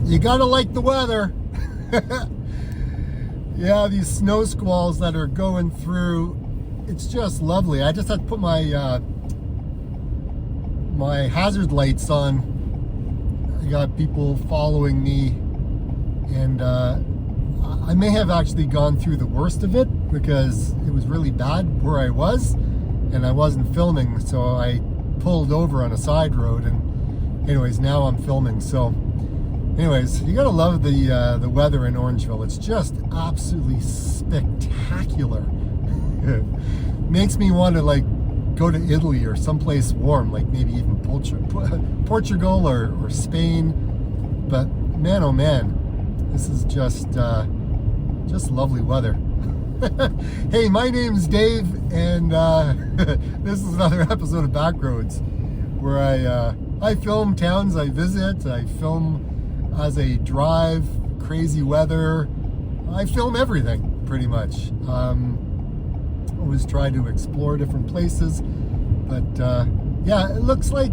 You gotta like the weather. Yeah, these snow squalls that are going through, it's just lovely. I just had to put my my hazard lights on. I got people following me, and I may have actually gone through the worst of it because it was really bad where I was, and I wasn't filming, so I pulled over on a side road, and anyways, now I'm filming. So anyways, you gotta love the weather in Orangeville. It's just absolutely spectacular. Makes me want to like go to Italy or someplace warm, like maybe even Portugal or Spain. But man, oh man, this is just lovely weather. Hey, my name's Dave, and this is another episode of BackRoads, where I film towns I visit. I film as I drive, crazy weather. I film everything pretty much. Always try to explore different places, but yeah, it looks like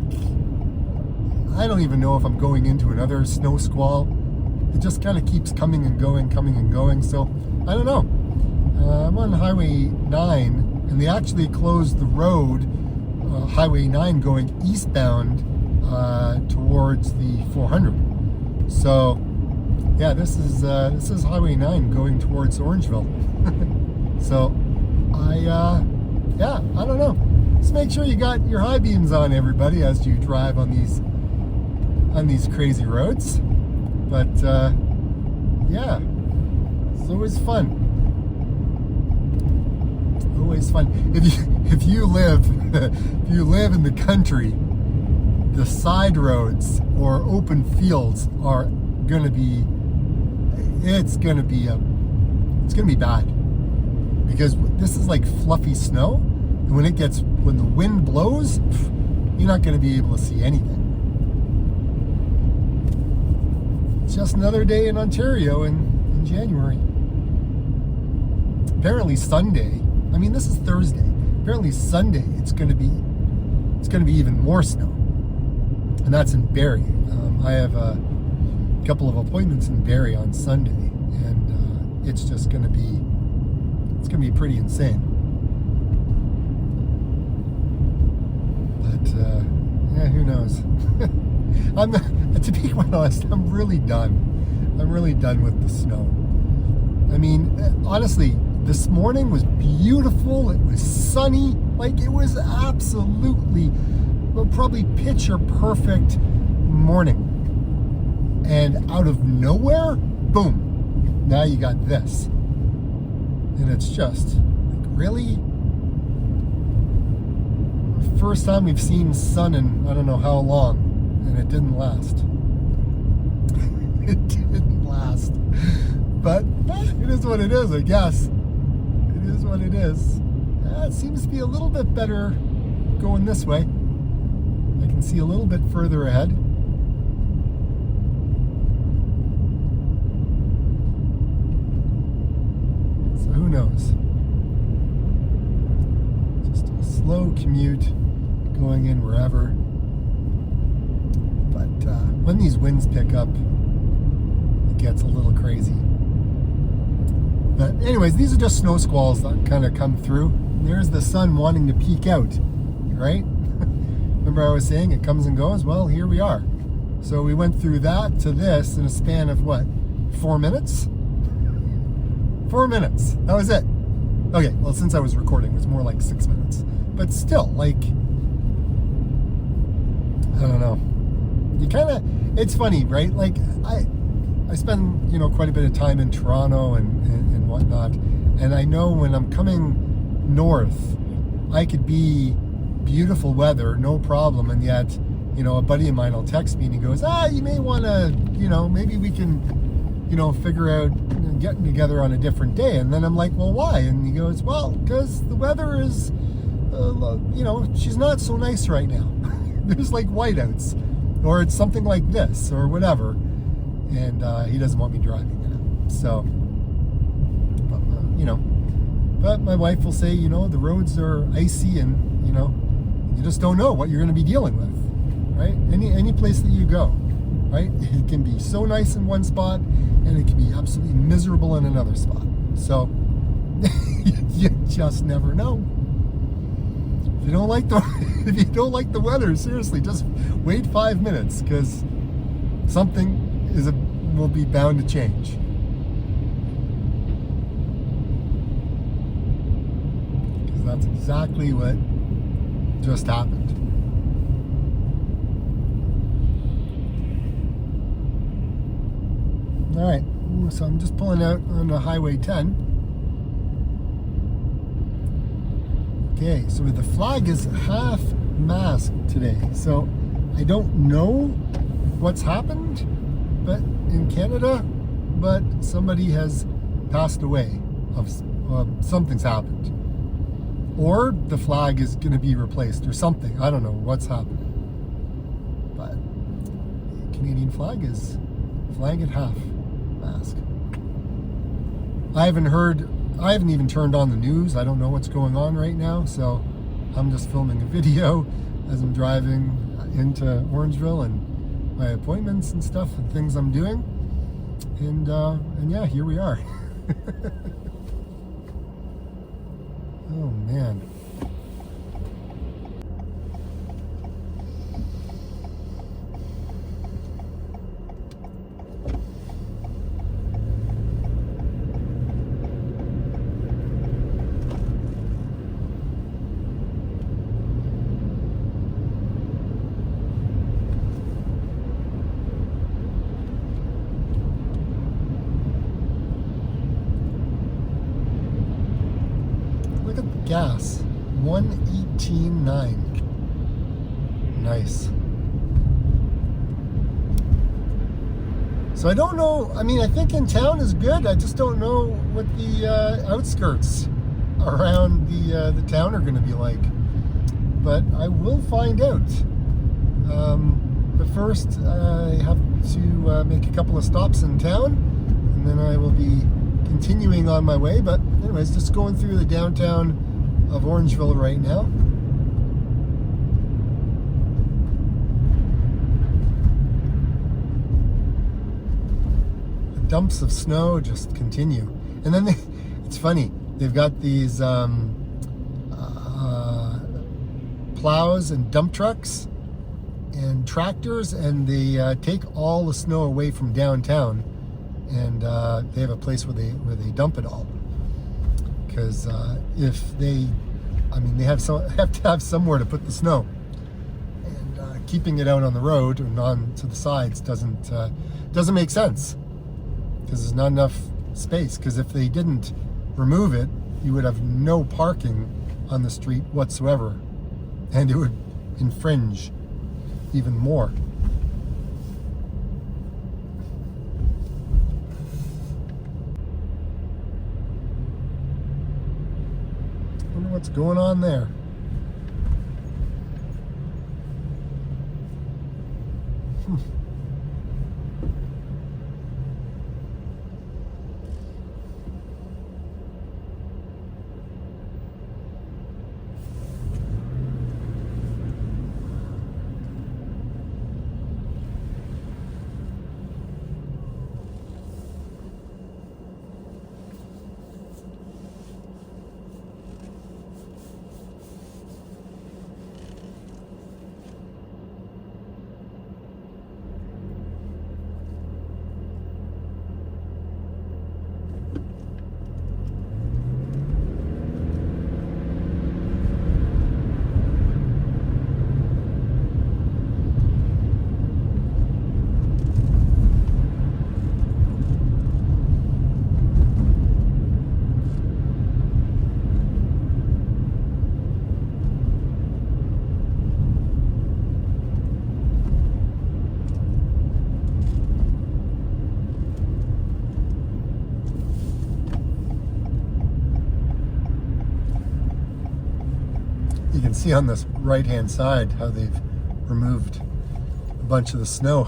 I don't even know if I'm going into another snow squall. It just kind of keeps coming and going, so I don't know. I'm on Highway 9, and they actually closed the road, Highway 9 going eastbound towards the 400. So yeah, this is Highway 9 going towards Orangeville. So yeah, I don't know. Just make sure you got your high beams on, everybody, as you drive on these crazy roads. But yeah, it's always fun. Always fun. If you live in the country, the side roads or open fields are gonna be bad, because this is like fluffy snow, and when the wind blows, you're not gonna be able to see anything. It's just another day in Ontario in January. Apparently Sunday, I mean this is Thursday, apparently Sunday it's gonna be even more snow, and that's in Barrie. I have a couple of appointments in Barrie on Sunday, and it's gonna be pretty insane. But yeah, who knows? To be quite honest, I'm really done. I'm really done with the snow. I mean, honestly, this morning was beautiful. It was sunny. Like, it was absolutely, well, probably picture perfect morning. And out of nowhere, boom, now you got this. And it's just, like, really? First time we've seen sun in I don't know how long, and it didn't last. It didn't last. But it is what it is, I guess. It is what it is. It seems to be a little bit better going this way. I can see a little bit further ahead. So who knows? Just a slow commute going in wherever. But when these winds pick up, it gets a little crazy. But anyways, these are just snow squalls that kind of come through. There's the sun wanting to peek out, right? Remember I was saying it comes and goes? Well, here we are. So we went through that to this in a span of what? 4 minutes? 4 minutes. That was it. Okay, well, since I was recording, it was more like 6 minutes. But still, like, I don't know. You kind of, it's funny, right? Like, I spend, quite a bit of time in Toronto and whatnot, and I know when I'm coming north, I could be beautiful weather, no problem, and yet, a buddy of mine will text me and he goes, you may want to, maybe we can, figure out getting together on a different day. And then I'm like, well, why? And he goes, well, because the weather is, she's not so nice right now. There's like whiteouts, or it's something like this, or whatever. And he doesn't want me driving in it. So, but my wife will say, the roads are icy, and, you just don't know what you're going to be dealing with, right? Any place that you go. right? It can be so nice in one spot, and it can be absolutely miserable in another spot. So you just never know. If you don't like the weather, seriously, just wait 5 minutes, because something will be bound to change. Because that's exactly what just happened. All right, so I'm just pulling out on the Highway 10. Okay, so the flag is half-mast today. So I don't know what's happened in Canada, but somebody has passed away. Something's happened. Or the flag is going to be replaced or something. I don't know what's happening. But the Canadian flag is flag at half-mast. I haven't even turned on the news. I don't know what's going on right now, so I'm just filming a video as I'm driving into Orangeville and my appointments and stuff and things I'm doing. And yeah, here we are. Oh man. Gas, 118.9. Nice. So I don't know, I mean, I think in town is good. I just don't know what the outskirts around the town are going to be like. But I will find out. But first, I have to make a couple of stops in town, and then I will be continuing on my way. But anyways, just going through the downtown of Orangeville right now. The dumps of snow just continue. And then it's funny, they've got these plows and dump trucks and tractors, and they take all the snow away from downtown, and they have a place where they dump it all. Because if they have to have somewhere to put the snow, and keeping it out on the road and on to the sides doesn't make sense, because there's not enough space. Because if they didn't remove it, you would have no parking on the street whatsoever, and it would infringe even more. What's going on there? You can see on this right hand side how they've removed a bunch of the snow.